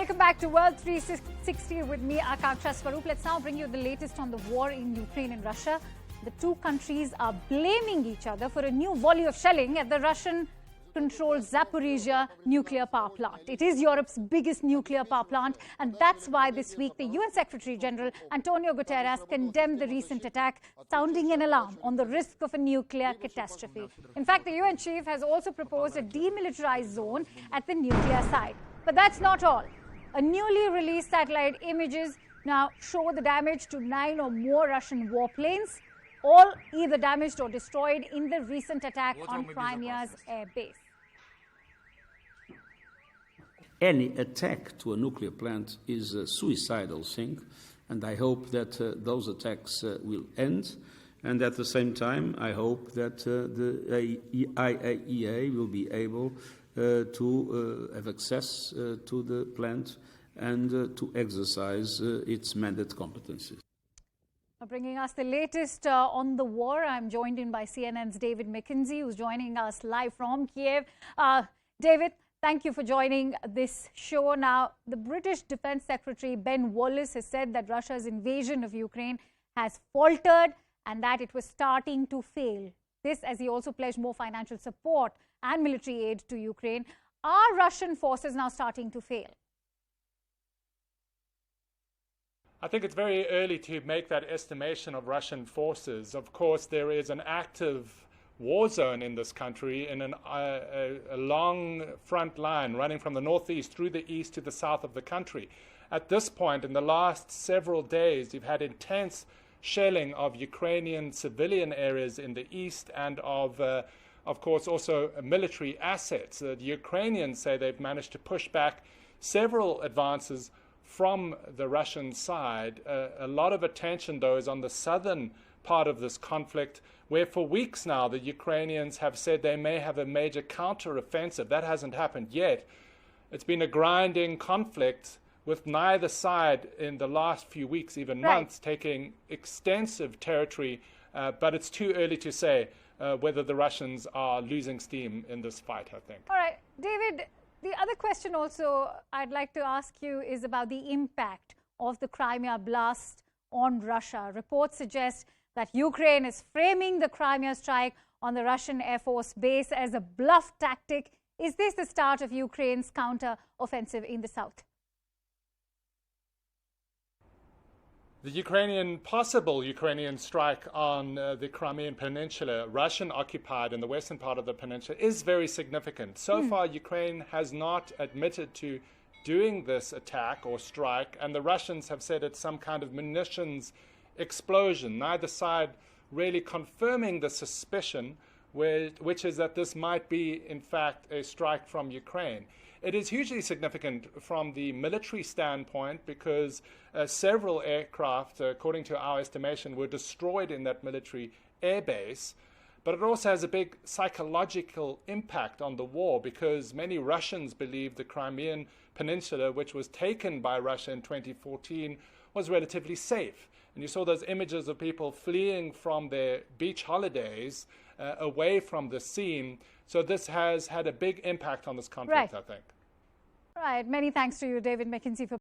Welcome back to World 360 with me, Akanksha Swaroop. Let's now bring you the latest on the war in Ukraine and Russia. The two countries are blaming each other for a new volley of shelling at the Russian-controlled Zaporizhia nuclear power plant. It is Europe's biggest nuclear power plant, and that's why this week the UN Secretary-General Antonio Guiterres condemned the recent attack, sounding an alarm on the risk of a nuclear catastrophe. In fact, the UN chief has also proposed a demilitarized zone at the nuclear site. But that's not all. A newly released satellite images now show the damage to 9 or more Russian warplanes, all either damaged or destroyed in the recent attack on Crimea's air base. Any attack to a nuclear plant is a suicidal thing, and I hope that those attacks will end. And at the same time, I hope that the IAEA will be able to have access to the plant and to exercise its mandate competencies. Bringing us the latest on the war, I'm joined in by CNN's David McKenzie, who's joining us live from Kiev. David, thank you for joining this show. Now, the British Defense Secretary Ben Wallace has said that Russia's invasion of Ukraine has faltered and that it was starting to fail. This as he also pledged more financial support and military aid to Ukraine. Are Russian forces now starting to fail? I think it's very early to make that estimation of Russian forces. Of course, there is an active war zone in this country in a long front line running from the northeast through the east to the south of the country. At this point, in the last several days, you've had intense shelling of Ukrainian civilian areas in the east and of course, also military assets. The Ukrainians say they've managed to push back several advances from the Russian side. A lot of attention, though, is on the southern part of this conflict, where for weeks now the Ukrainians have said they may have a major counter-offensive. That hasn't happened yet. It's been a grinding conflict with neither side in the last few weeks, even months, taking extensive territory. But it's too early to say whether the Russians are losing steam in this fight, I think. All right, David, the other question also I'd like to ask you is about the impact of the Crimea blast on Russia. Reports suggest that Ukraine is framing the Crimea strike on the Russian Air Force base as a bluff tactic. Is this the start of Ukraine's counter-offensive in the south? The possible Ukrainian strike on the Crimean Peninsula, Russian-occupied in the western part of the peninsula, is very significant. So far, Ukraine has not admitted to doing this attack or strike, and the Russians have said it's some kind of munitions explosion. Neither side really confirming the suspicion, which is that this might be, in fact, a strike from Ukraine. It is hugely significant from the military standpoint because several aircraft, according to our estimation, were destroyed in that military airbase. But it also has a big psychological impact on the war because many Russians believe the Crimean Peninsula, which was taken by Russia in 2014, was relatively safe. And you saw those images of people fleeing from their beach holidays away from the scene. So this has had a big impact on this conflict, I think. Right. Many thanks to you, David McKenzie, for